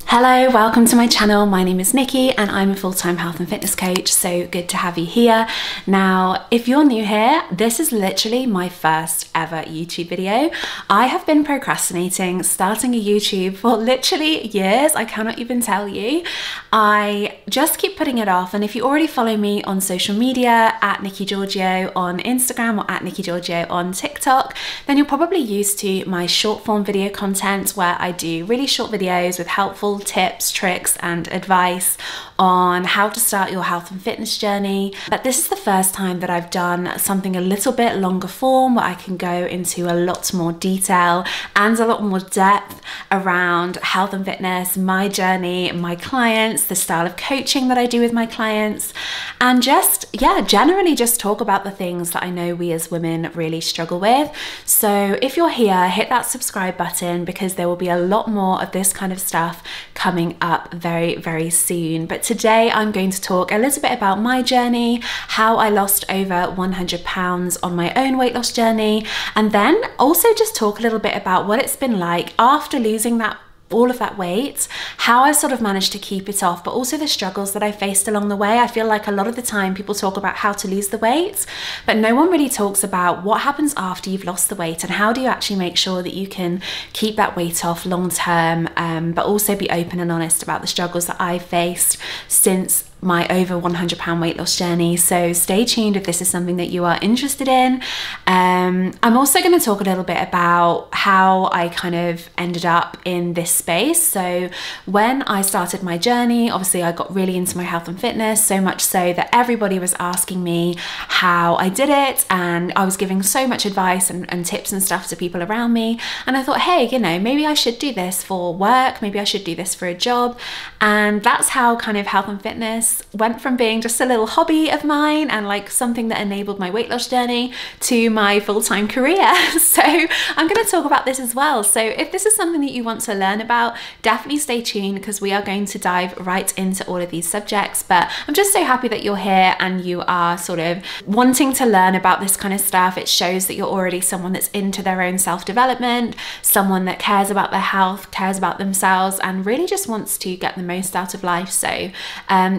Hello, welcome to my channel. My name is Nikki and I'm a full-time health and fitness coach, so good to have you here. Now, if you're new here, this is literally my first ever YouTube video. I have been procrastinating starting a YouTube for literally years, I cannot even tell you. I just keep putting it off, and if you already follow me on social media, at Nikki Giorgio on Instagram or at Nikki Giorgio on TikTok, then you're probably used to my short form video content where I do really short videos with helpful tips, tricks and advice on how to start your health and fitness journey. But this is the first time that I've done something a little bit longer form where I can go into a lot more detail and a lot more depth around health and fitness, my journey, my clients, the style of coaching that I do with my clients, and just, yeah, generally just talk about the things that I know we as women really struggle with. So if you're here, hit that subscribe button because there will be a lot more of this kind of stuff coming up very, very soon. But today I'm going to talk a little bit about my journey, how I lost over 100 pounds on my own weight loss journey, and then also just talk a little bit about what it's been like after losing all of that weight, how I sort of managed to keep it off, but also the struggles that I faced along the way. I feel like a lot of the time people talk about how to lose the weight, but no one really talks about what happens after you've lost the weight and how do you actually make sure that you can keep that weight off long term, but also be open and honest about the struggles that I faced since my over 100 pound weight loss journey. So stay tuned if this is something that you are interested in. I'm also going to talk a little bit about how I kind of ended up in this space. So when I started my journey, obviously I got really into my health and fitness, so much so that everybody was asking me how I did it, and I was giving so much advice and tips and stuff to people around me, and I thought, hey, you know, maybe I should do this for work, maybe I should do this for a job. And that's how kind of health and fitness went from being just a little hobby of mine and like something that enabled my weight loss journey to my full-time career. So I'm going to talk about this as well. So if this is something that you want to learn about, definitely stay tuned because we are going to dive right into all of these subjects. But I'm just so happy that you're here and you are sort of wanting to learn about this kind of stuff. It shows that you're already someone that's into their own self-development, someone that cares about their health, cares about themselves, and really just wants to get the most out of life. So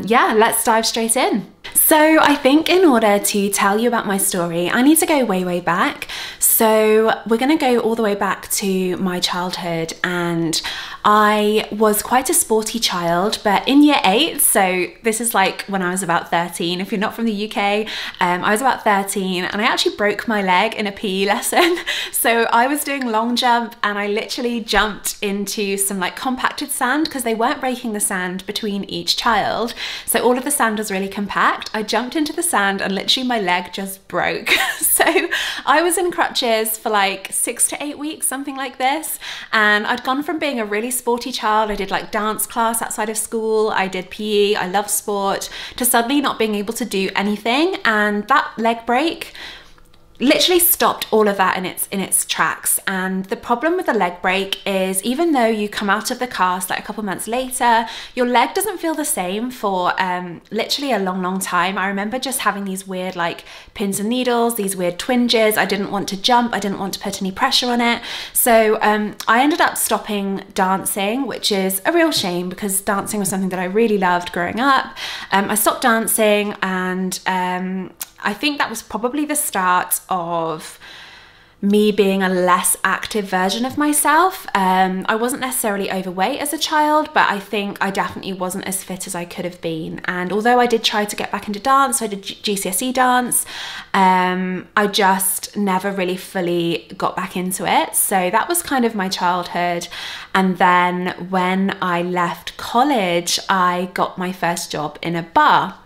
yeah, let's dive straight in. So I think in order to tell you about my story, I need to go way, way back. So we're going to go all the way back to my childhood, and I was quite a sporty child, but in year 8, so this is like when I was about 13, if you're not from the UK, I was about 13 and I actually broke my leg in a PE lesson. So I was doing long jump and I literally jumped into some like compacted sand because they weren't breaking the sand between each child. So all of the sand was really compact. I jumped into the sand and literally my leg just broke. So I was in crutches for like 6 to 8 weeks, something like this. And I'd gone from being a really sporty child, I did like dance class outside of school, I did PE, I love sport, to suddenly not being able to do anything. And that leg break literally stopped all of that in its tracks. And the problem with the leg break is even though you come out of the cast like a couple months later, your leg doesn't feel the same for literally a long time. I remember just having these weird like pins and needles, these weird twinges. I didn't want to jump, I didn't want to put any pressure on it. So I ended up stopping dancing, which is a real shame because dancing was something that I really loved growing up. I stopped dancing, and I think that was probably the start of me being a less active version of myself. I wasn't necessarily overweight as a child, but I think I definitely wasn't as fit as I could have been. And although I did try to get back into dance, so I did GCSE dance, I just never really fully got back into it. So that was kind of my childhood. And then when I left college, I got my first job in a bar.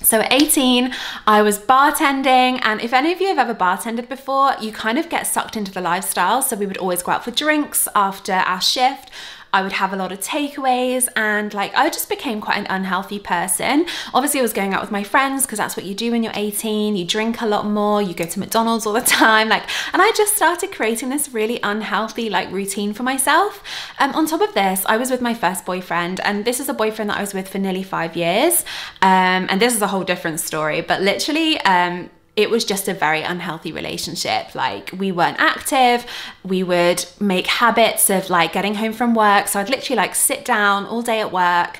So at 18, I was bartending, and if any of you have ever bartended before, you kind of get sucked into the lifestyle. So we would always go out for drinks after our shift. I would have a lot of takeaways, and like I just became quite an unhealthy person. Obviously I was going out with my friends because that's what you do when you're 18. You drink a lot more, you go to McDonald's all the time, like, and I just started creating this really unhealthy like routine for myself. On top of this, I was with my first boyfriend, and this is a boyfriend that I was with for nearly 5 years. And this is a whole different story, but literally it was just a very unhealthy relationship. Like, we weren't active. We would make habits of like getting home from work. So I'd literally like sit down all day at work.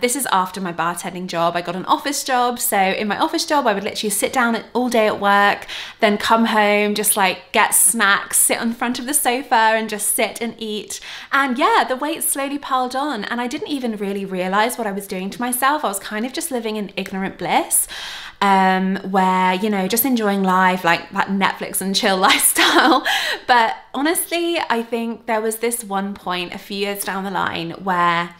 This is after my bartending job. I got an office job. So in my office job, I would literally sit down all day at work, then come home, just like get snacks, sit on the front of the sofa and just sit and eat. And yeah, the weight slowly piled on and I didn't even really realize what I was doing to myself. I was kind of just living in ignorant bliss. Where, you know, just enjoying life, like that Netflix and chill lifestyle. But honestly, I think there was this one point a few years down the line where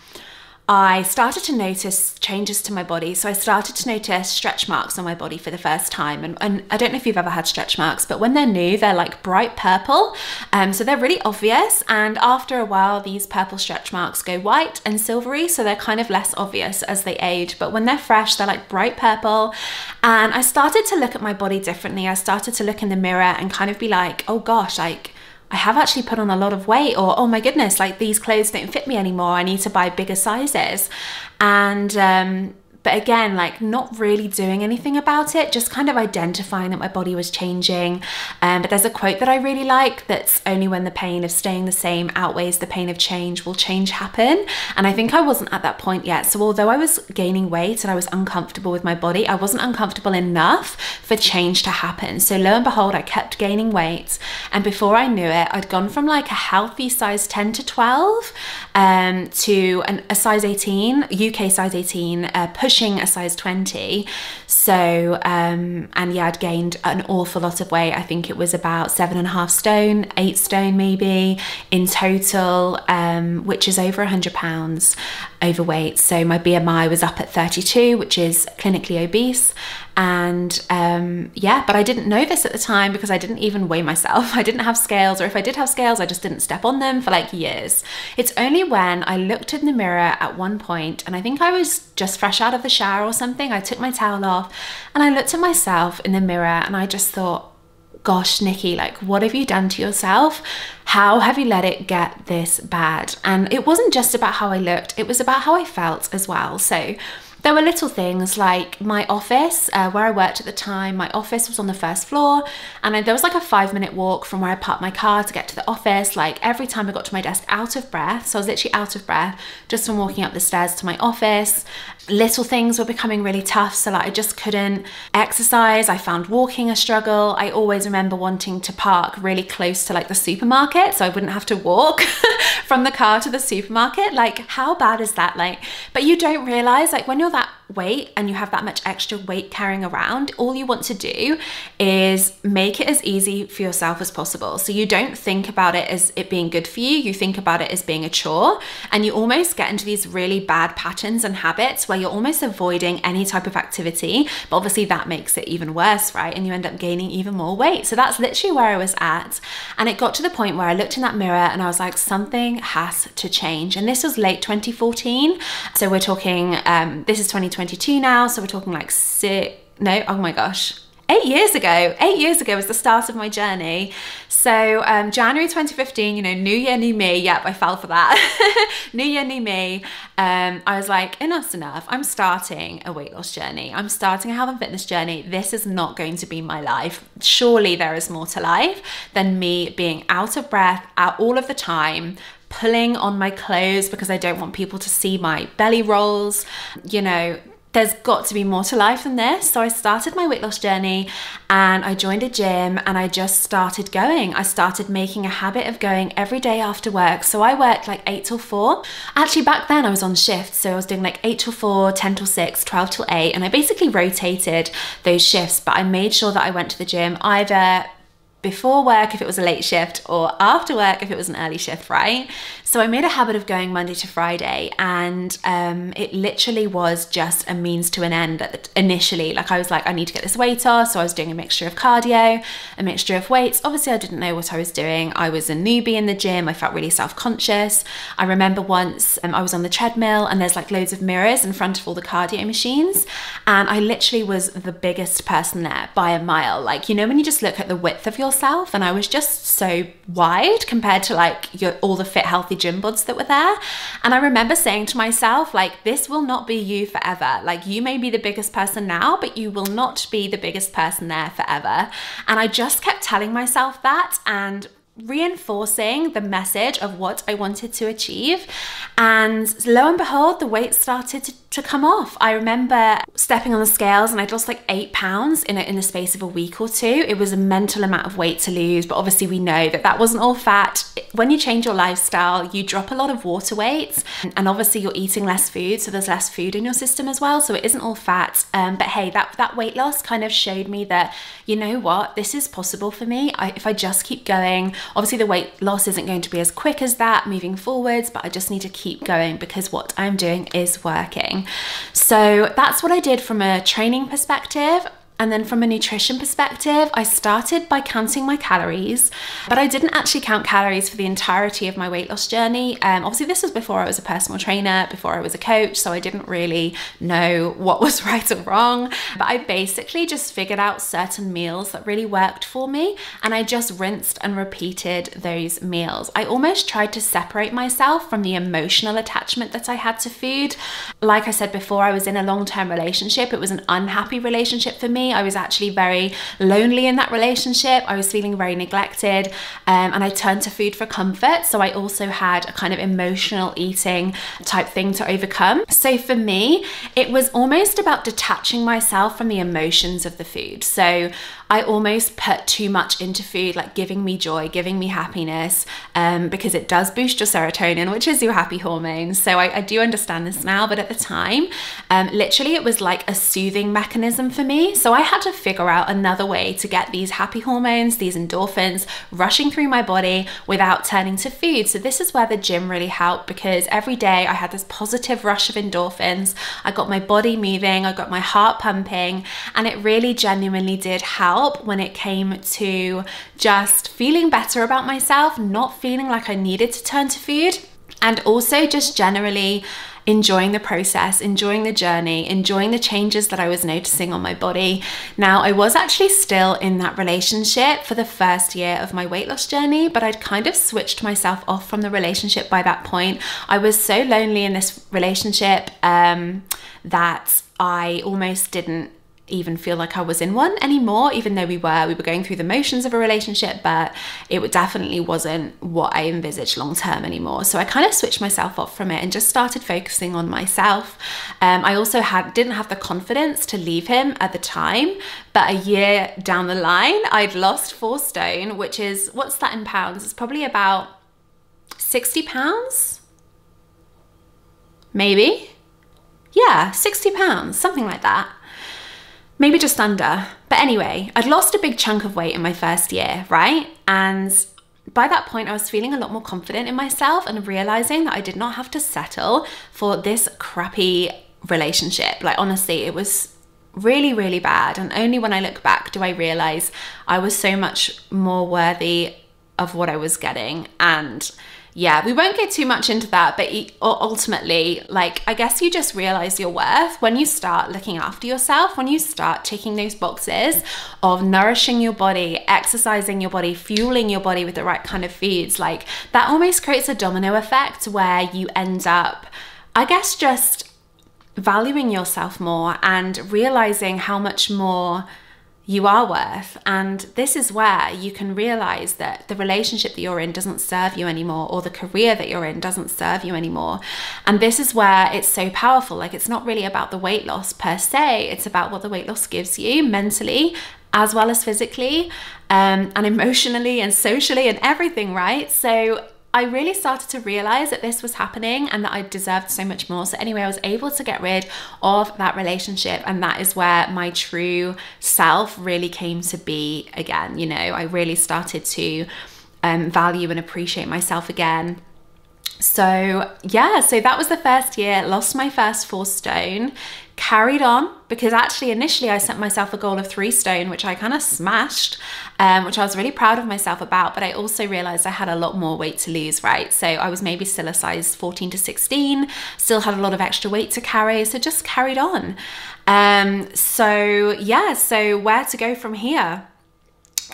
I started to notice changes to my body. So I started to notice stretch marks on my body for the first time. And I don't know if you've ever had stretch marks, but when they're new, they're like bright purple. So they're really obvious. And after a while, these purple stretch marks go white and silvery. So they're kind of less obvious as they age. But when they're fresh, they're like bright purple. And I started to look at my body differently. I started to look in the mirror and kind of be like, oh gosh, like, I have actually put on a lot of weight, or oh my goodness, like these clothes don't fit me anymore. I need to buy bigger sizes. And but again, like not really doing anything about it, just kind of identifying that my body was changing. But there's a quote that I really like that's only when the pain of staying the same outweighs the pain of change will change happen. And I think I wasn't at that point yet. So although I was gaining weight and I was uncomfortable with my body, I wasn't uncomfortable enough for change to happen. So lo and behold, I kept gaining weight. And before I knew it, I'd gone from like a healthy size 10 to 12 to a size 18, UK size 18, pushing a size 20. So and yeah, I'd gained an awful lot of weight. I think it was about 7.5 stone, 8 stone maybe in total, which is over 100 pounds overweight. So my BMI was up at 32, which is clinically obese. And yeah, but I didn't know this at the time because I didn't even weigh myself. I didn't have scales, or if I did have scales, I just didn't step on them for like years. It's only when I looked in the mirror at one point, and I think I was just fresh out of the shower or something, I took my towel off and I looked at myself in the mirror and I just thought, gosh, Nikki, like, what have you done to yourself? How have you let it get this bad? And it wasn't just about how I looked, it was about how I felt as well. So there were little things like my office, where I worked at the time, my office was on the first floor, and there was like a 5-minute walk from where I parked my car to get to the office. Like every time I got to my desk, out of breath. So I was literally out of breath just from walking up the stairs to my office. Little things were becoming really tough, so like I just couldn't exercise. I found walking a struggle. I always remember wanting to park really close to like the supermarket so I wouldn't have to walk from the car to the supermarket. Like, how bad is that? Like, but you don't realize, like, when you're that weight and you have that much extra weight carrying around, all you want to do is make it as easy for yourself as possible. So you don't think about it as it being good for you, you think about it as being a chore, and you almost get into these really bad patterns and habits where you're almost avoiding any type of activity, but obviously that makes it even worse, right? And you end up gaining even more weight. So that's literally where I was at. And it got to the point where I looked in that mirror and I was like, something has to change. And this was late 2014. So we're talking, this is 2022 now. So we're talking like 8 years ago. 8 years ago was the start of my journey. So January 2015, you know, new year, new me. Yep, I fell for that. New year, new me. I was like, enough's enough. I'm starting a weight loss journey. I'm starting a health and fitness journey. This is not going to be my life. Surely there is more to life than me being out of breath all of the time, pulling on my clothes because I don't want people to see my belly rolls. You know, there's got to be more to life than this. So I started my weight loss journey and I joined a gym and I just started going. I started making a habit of going every day after work. So I worked like 8 till 4. Actually, back then I was on shift. So I was doing like 8 till 4, 10 till 6, 12 till 8. And I basically rotated those shifts, but I made sure that I went to the gym either before work if it was a late shift or after work if it was an early shift, right? So I made a habit of going Monday to Friday, and it literally was just a means to an end initially. Like I was like, I need to get this weight off. So I was doing a mixture of cardio, a mixture of weights. Obviously I didn't know what I was doing. I was a newbie in the gym. I felt really self-conscious. I remember once I was on the treadmill and there's like loads of mirrors in front of all the cardio machines. And I literally was the biggest person there by a mile. Like, you know, when you just look at the width of your yourself, and I was just so wide compared to like all the fit, healthy gym bods that were there. And I remember saying to myself, like, this will not be you forever. Like, you may be the biggest person now, but you will not be the biggest person there forever. And I just kept telling myself that and reinforcing the message of what I wanted to achieve. And lo and behold, the weight started to come off. I remember stepping on the scales and I'd lost like 8 pounds in the space of a week or two. It was a mental amount of weight to lose, but obviously we know that that wasn't all fat. When you change your lifestyle, you drop a lot of water weight, and obviously you're eating less food, so there's less food in your system as well, so it isn't all fat. But hey, that weight loss kind of showed me that, you know what, this is possible for me. If I just keep going. Obviously the weight loss isn't going to be as quick as that moving forwards, but I just need to keep going because what I'm doing is working. So that's what I did from a training perspective. And then from a nutrition perspective, I started by counting my calories, but I didn't actually count calories for the entirety of my weight loss journey. Obviously this was before I was a personal trainer, before I was a coach, so I didn't really know what was right or wrong, but I basically just figured out certain meals that really worked for me, and I just rinsed and repeated those meals. I almost tried to separate myself from the emotional attachment that I had to food. Like I said before, I was in a long-term relationship. It was an unhappy relationship for me. I was actually very lonely in that relationship. I was feeling very neglected, and I turned to food for comfort. So I also had a kind of emotional eating type thing to overcome. So for me, it was almost about detaching myself from the emotions of the food. So I almost put too much into food, like giving me joy, giving me happiness, because it does boost your serotonin, which is your happy hormone. So I do understand this now, but at the time, literally it was like a soothing mechanism for me. So I had to figure out another way to get these happy hormones, these endorphins rushing through my body without turning to food. So this is where the gym really helped, because every day I had this positive rush of endorphins. I got my body moving, I got my heart pumping, and it really genuinely did help when it came to just feeling better about myself, not feeling like I needed to turn to food, and also just generally enjoying the process, enjoying the journey, enjoying the changes that I was noticing on my body. Now, I was actually still in that relationship for the first year of my weight loss journey, but I'd kind of switched myself off from the relationship by that point. I was so lonely in this relationship that I almost didn't even feel like I was in one anymore, even though we were going through the motions of a relationship, but it definitely wasn't what I envisaged long term anymore. So I kind of switched myself off from it and just started focusing on myself. I also didn't have the confidence to leave him at the time, but a year down the line, I'd lost 4 stone, which is, what's that in pounds? It's probably about 60 pounds, maybe. Yeah, 60 pounds, something like that. Maybe just under. But anyway, I'd lost a big chunk of weight in my first year, right? And by that point, I was feeling a lot more confident in myself and realizing that I did not have to settle for this crappy relationship. Like, honestly, it was really, really bad. And only when I look back do I realize I was so much more worthy of what I was getting. And yeah, we won't get too much into that, but ultimately, like, I guess you just realize your worth when you start looking after yourself, when you start ticking those boxes of nourishing your body, exercising your body, fueling your body with the right kind of foods. Like, that almost creates a domino effect where you end up, I guess, just valuing yourself more and realizing how much more you are worth. And this is where you can realize that the relationship that you're in doesn't serve you anymore, or the career that you're in doesn't serve you anymore. And this is where it's so powerful. Like, it's not really about the weight loss per se, it's about what the weight loss gives you mentally as well as physically, and emotionally and socially and everything, right? So I really started to realize that this was happening and that I deserved so much more. So anyway, I was able to get rid of that relationship, and that is where my true self really came to be again. You know, I really started to value and appreciate myself again. So yeah, so that was the first year, lost my first 4 stone, carried on, because actually initially I set myself a goal of 3 stone, which I kind of smashed, which I was really proud of myself about, but I also realized I had a lot more weight to lose, right? So I was maybe still a size 14 to 16, still had a lot of extra weight to carry, so just carried on. So yeah, so where to go from here?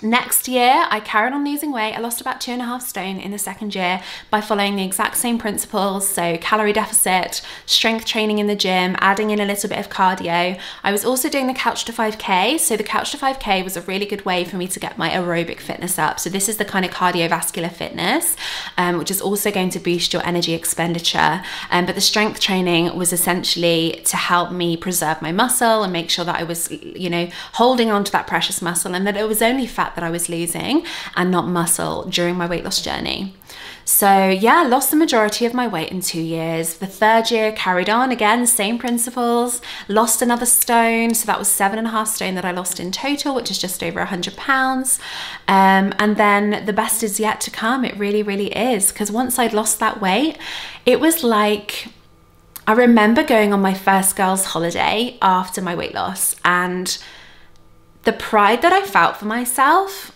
Next year, I carried on losing weight. I lost about 2.5 stone in the second year by following the exact same principles. So calorie deficit, strength training in the gym, adding in a little bit of cardio. I was also doing the Couch to 5K. So the Couch to 5K was a really good way for me to get my aerobic fitness up. So this is the kind of cardiovascular fitness, which is also going to boost your energy expenditure. But the strength training was essentially to help me preserve my muscle and make sure that I was, you know, holding on to that precious muscle, and that it was only fat that I was losing and not muscle during my weight loss journey. So yeah, lost the majority of my weight in 2 years. The third year carried on again, same principles, lost another stone. So that was 7.5 stone that I lost in total, which is just over 100 pounds. And then the best is yet to come. It really, really is. Because once I'd lost that weight, it was like, I remember going on my first girls' holiday after my weight loss, and the pride that I felt for myself,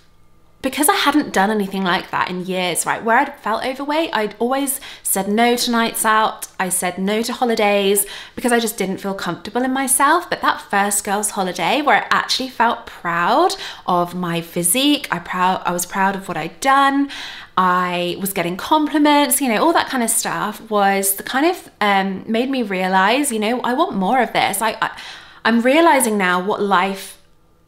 because I hadn't done anything like that in years, right? Where I'd felt overweight, I'd always said no to nights out. I said no to holidays because I just didn't feel comfortable in myself. But that first girls' holiday where I actually felt proud of my physique, I was proud of what I'd done. I was getting compliments, you know, all that kind of stuff was the kind of made me realize, you know, I want more of this. I'm realizing now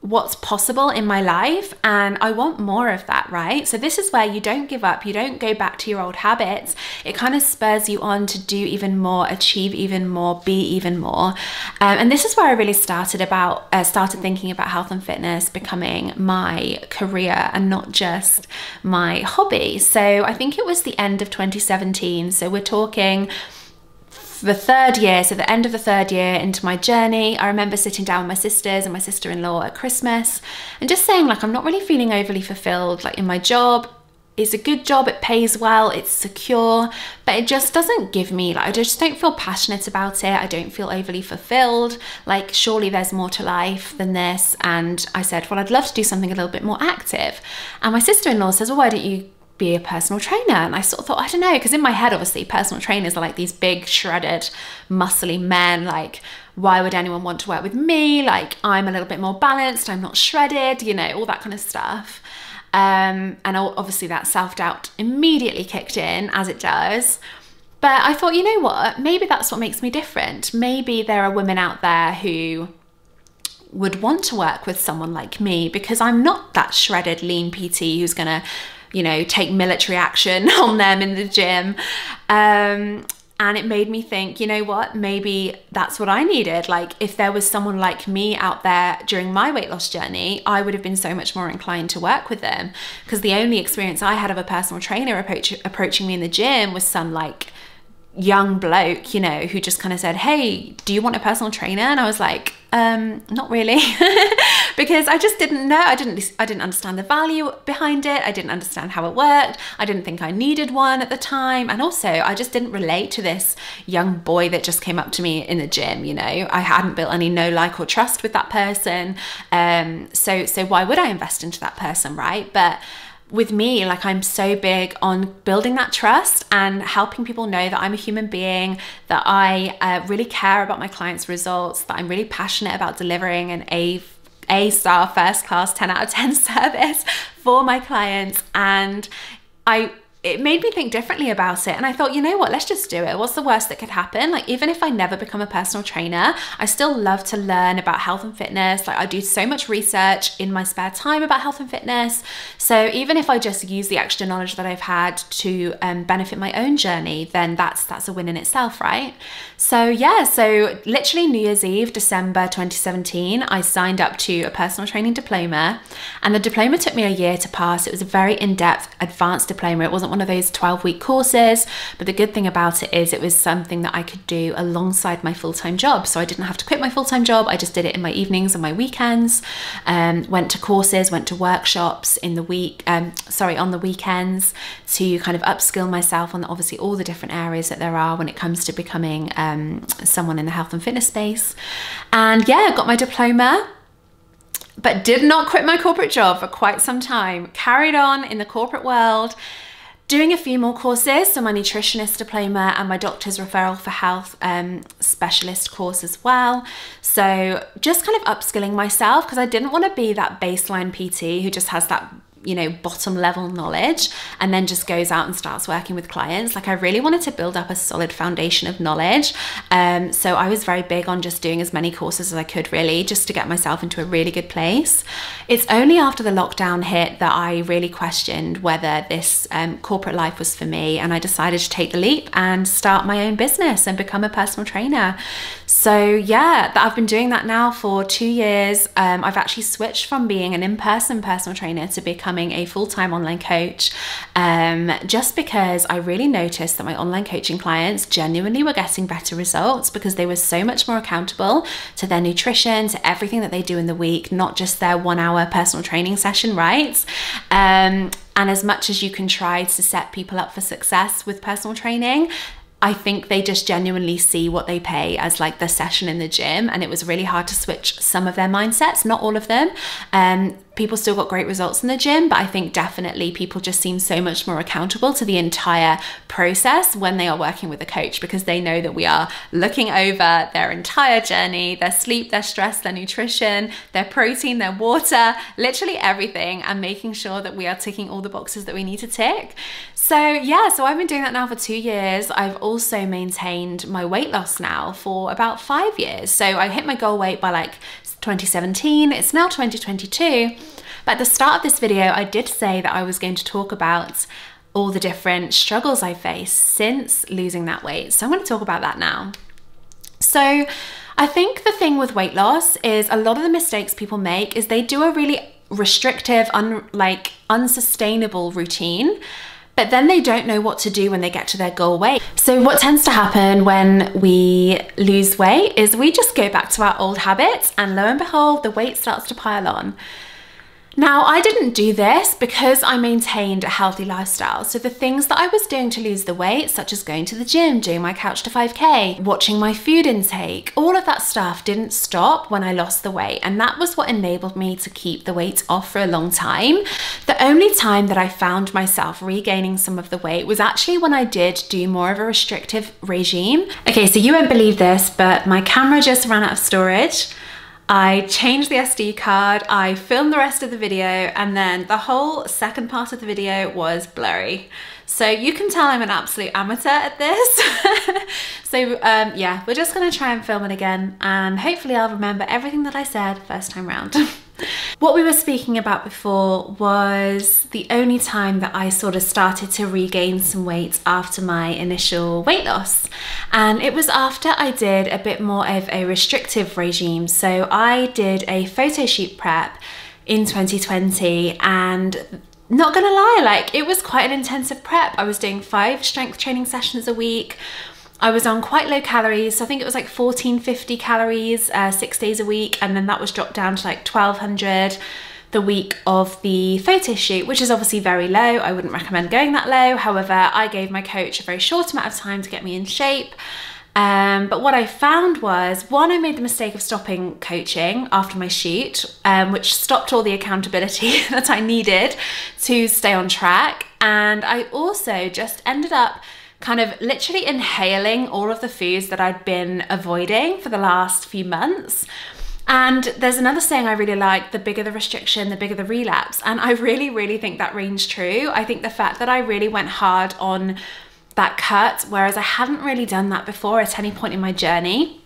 what's possible in my life, and I want more of that, right? So this is where you don't give up, you don't go back to your old habits. It kind of spurs you on to do even more, achieve even more, be even more. And this is where I really started thinking about health and fitness becoming my career and not just my hobby. So I think it was the end of 2017. So we're talking the third year, so the end of the third year into my journey. I remember sitting down with my sisters and my sister-in-law at Christmas and just saying, like, I'm not really feeling overly fulfilled, like, in my job. It's a good job, it pays well, it's secure, but it just doesn't give me, like, I just don't feel passionate about it. I don't feel overly fulfilled. Like, surely there's more to life than this. And I said, well, I'd love to do something a little bit more active. And my sister-in-law says, well, why don't you be a personal trainer? And I sort of thought, I don't know, because in my head, obviously, personal trainers are like these big, shredded, muscly men. Like, why would anyone want to work with me? Like, I'm a little bit more balanced, I'm not shredded, you know, all that kind of stuff. And obviously that self-doubt immediately kicked in, as it does. But I thought, you know what, maybe that's what makes me different. Maybe there are women out there who would want to work with someone like me, because I'm not that shredded, lean PT who's gonna, you know, take military action on them in the gym. And it made me think, you know what, maybe that's what I needed. Like, if there was someone like me out there during my weight loss journey, I would have been so much more inclined to work with them. Because the only experience I had of a personal trainer approaching me in the gym was some, like, young bloke, you know, who just kind of said, hey, do you want a personal trainer? And I was like, not really, because I just didn't know. I didn't understand the value behind it. I didn't understand how it worked. I didn't think I needed one at the time. And also I just didn't relate to this young boy that just came up to me in the gym. You know, I hadn't built any know, like, or trust with that person. So why would I invest into that person, right? But with me, like, I'm so big on building that trust and helping people know that I'm a human being, that I really care about my clients' results, that I'm really passionate about delivering an A-star, first class, 10 out of 10 service for my clients. And it made me think differently about it. And I thought, you know what, let's just do it. What's the worst that could happen? Like, even if I never become a personal trainer, I still love to learn about health and fitness. Like, I do so much research in my spare time about health and fitness. So even if I just use the extra knowledge that I've had to benefit my own journey, then that's a win in itself, right? So yeah, so literally New Year's Eve, December 2017, I signed up to a personal training diploma, and the diploma took me a year to pass. It was a very in-depth, advanced diploma. It wasn't one of those 12-week courses, but the good thing about it is it was something that I could do alongside my full-time job. So I didn't have to quit my full-time job. I just did it in my evenings and my weekends. Went to courses, went to workshops on the weekends to kind of upskill myself on obviously all the different areas that there are when it comes to becoming someone in the health and fitness space. And yeah, got my diploma, but did not quit my corporate job for quite some time. Carried on in the corporate world. doing a few more courses, so my nutritionist diploma and my doctor's referral for health specialist course as well. So just kind of upskilling myself, because I didn't want to be that baseline PT who just has that, you know, bottom level knowledge and then just goes out and starts working with clients. Like, I really wanted to build up a solid foundation of knowledge. So I was very big on just doing as many courses as I could, really, just to get myself into a really good place. It's only after the lockdown hit that I really questioned whether this corporate life was for me, and I decided to take the leap and start my own business and become a personal trainer. So yeah, I've been doing that now for 2 years. I've actually switched from being an in-person personal trainer to becoming a full-time online coach, just because I really noticed that my online coaching clients genuinely were getting better results because they were so much more accountable to their nutrition, to everything that they do in the week, not just their 1 hour personal training session, right? And as much as you can try to set people up for success with personal training, I think they just genuinely see what they pay as like the session in the gym, and it was really hard to switch some of their mindsets, not all of them. People still got great results in the gym, but I think definitely people just seem so much more accountable to the entire process when they are working with a coach, because they know that we are looking over their entire journey, their sleep, their stress, their nutrition, their protein, their water, literally everything, and making sure that we are ticking all the boxes that we need to tick. So yeah, so I've been doing that now for 2 years. I've also maintained my weight loss now for about 5 years. So I hit my goal weight by like 2017. It's now 2022. But at the start of this video, I did say that I was going to talk about all the different struggles I faced since losing that weight. So I'm going to talk about that now. So I think the thing with weight loss is a lot of the mistakes people make is they do a really restrictive, unsustainable routine, but then they don't know what to do when they get to their goal weight. So what tends to happen when we lose weight is we just go back to our old habits, and lo and behold, the weight starts to pile on. Now, I didn't do this because I maintained a healthy lifestyle. So the things that I was doing to lose the weight, such as going to the gym, doing my Couch to 5K, watching my food intake, all of that stuff didn't stop when I lost the weight. And that was what enabled me to keep the weight off for a long time. The only time that I found myself regaining some of the weight was actually when I did do more of a restrictive regime. Okay, so you won't believe this, but my camera just ran out of storage. I changed the SD card, I filmed the rest of the video, and then the whole second part of the video was blurry. So you can tell I'm an absolute amateur at this. So yeah, we're just gonna try and film it again, and hopefully I'll remember everything that I said first time round. What we were speaking about before was the only time that I sort of started to regain some weight after my initial weight loss. And it was after I did a bit more of a restrictive regime. So I did a photo shoot prep in 2020, and not gonna lie, like, it was quite an intensive prep. I was doing 5 strength training sessions a week. I was on quite low calories, so I think it was like 1450 calories 6 days a week, and then that was dropped down to like 1200 the week of the photo shoot, which is obviously very low. I wouldn't recommend going that low. However, I gave my coach a very short amount of time to get me in shape. But what I found was, one, I made the mistake of stopping coaching after my shoot, which stopped all the accountability that I needed to stay on track. And I also just ended up kind of literally inhaling all of the foods that I'd been avoiding for the last few months. And there's another saying I really like: the bigger the restriction, the bigger the relapse. And I really, really think that rings true. I think the fact that I really went hard on that cut, whereas I hadn't really done that before at any point in my journey,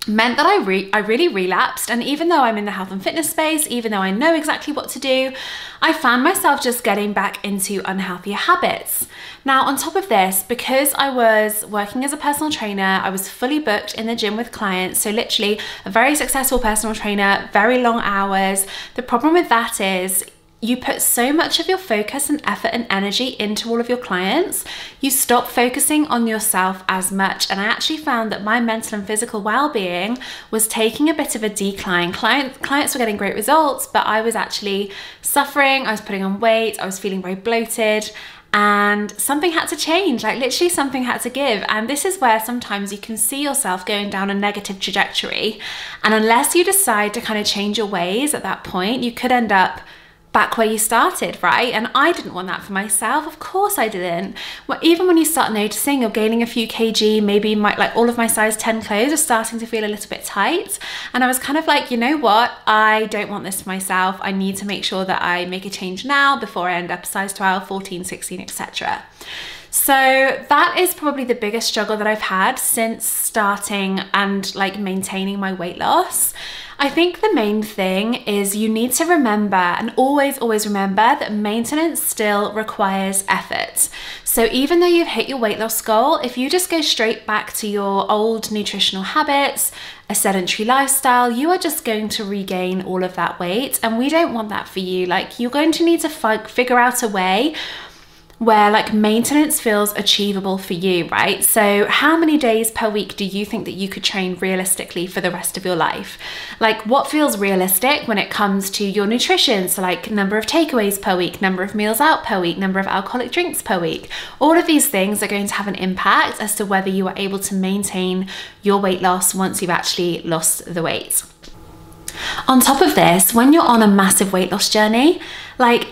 meant that I really relapsed. And even though I'm in the health and fitness space, even though I know exactly what to do, I found myself just getting back into unhealthier habits. Now, on top of this, because I was working as a personal trainer, I was fully booked in the gym with clients, so literally a very successful personal trainer, very long hours. The problem with that is you put so much of your focus and effort and energy into all of your clients, you stop focusing on yourself as much. And I actually found that my mental and physical well-being was taking a bit of a decline. Clients were getting great results, but I was actually suffering. I was putting on weight. I was feeling very bloated, and something had to change. Like, literally something had to give. And this is where sometimes you can see yourself going down a negative trajectory. And unless you decide to kind of change your ways at that point, you could end up back where you started, right? And I didn't want that for myself. Of course I didn't. Well, even when you start noticing you're gaining a few kg, maybe like all of my size 10 clothes are starting to feel a little bit tight. And I was kind of like, you know what? I don't want this for myself. I need to make sure that I make a change now before I end up a size 12, 14, 16, etc. So that is probably the biggest struggle that I've had since starting and like maintaining my weight loss. I think the main thing is you need to remember, and always remember, that maintenance still requires effort. So even though you've hit your weight loss goal, if you just go straight back to your old nutritional habits, a sedentary lifestyle, you are just going to regain all of that weight. And we don't want that for you. Like, you're going to need to figure out a way where like maintenance feels achievable for you, right? So how many days per week do you think that you could train realistically for the rest of your life? Like, what feels realistic when it comes to your nutrition? So like number of takeaways per week, number of meals out per week, number of alcoholic drinks per week. All of these things are going to have an impact as to whether you are able to maintain your weight loss once you've actually lost the weight. On top of this, when you're on a massive weight loss journey, like,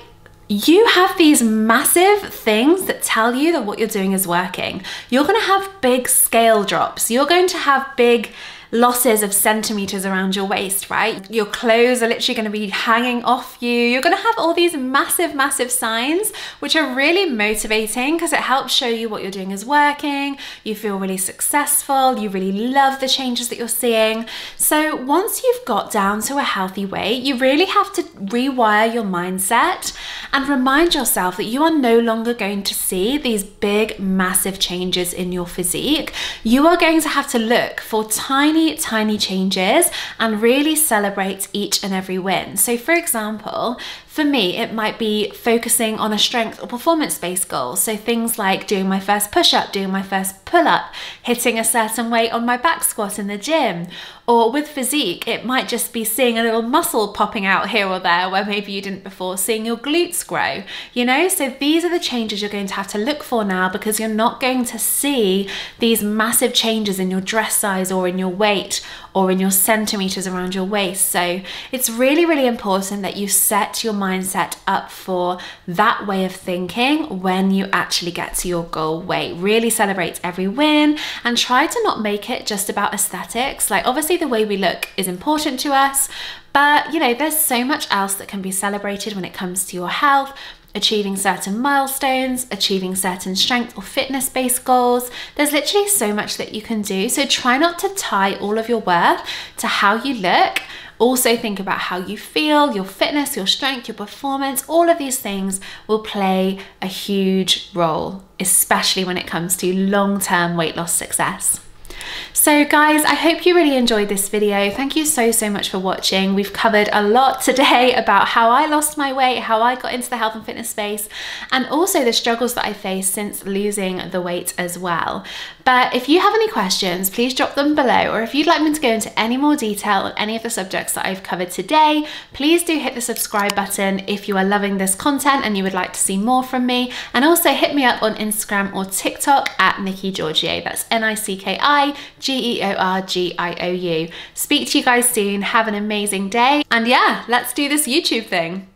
you have these massive things that tell you that what you're doing is working. You're going to have big scale drops. You're going to have big losses of centimeters around your waist, right? Your clothes are literally going to be hanging off you. You're going to have all these massive signs, which are really motivating because it helps show you what you're doing is working. You feel really successful. You really love the changes that you're seeing. So once you've got down to a healthy weight, you really have to rewire your mindset and remind yourself that you are no longer going to see these big, massive changes in your physique. You are going to have to look for tiny changes and really celebrate each and every win. So for example, for me, it might be focusing on a strength or performance-based goal. So things like doing my first push-up, doing my first pull-up, hitting a certain weight on my back squat in the gym. Or with physique, it might just be seeing a little muscle popping out here or there where maybe you didn't before, seeing your glutes grow, you know? So these are the changes you're going to have to look for now, because you're not going to see these massive changes in your dress size or in your weight or in your centimeters around your waist. So it's really important that you set your mindset up for that way of thinking when you actually get to your goal weight. Really celebrate every win and try to not make it just about aesthetics. Like, obviously the way we look is important to us, but you know, there's so much else that can be celebrated when it comes to your health, achieving certain milestones, achieving certain strength or fitness based goals. There's literally so much that you can do. So try not to tie all of your worth to how you look. Also think about how you feel, your fitness, your strength, your performance. All of these things will play a huge role, especially when it comes to long-term weight loss success. So guys, I hope you really enjoyed this video. Thank you so much for watching. We've covered a lot today about how I lost my weight, how I got into the health and fitness space, and also the struggles that I faced since losing the weight as well. But if you have any questions, please drop them below, or if you'd like me to go into any more detail on any of the subjects that I've covered today, please do hit the subscribe button if you are loving this content and you would like to see more from me. And also hit me up on Instagram or TikTok at Nikki Georgiou. That's NICKIGEORGIOU. Speak to you guys soon. Have an amazing day. And yeah, let's do this YouTube thing.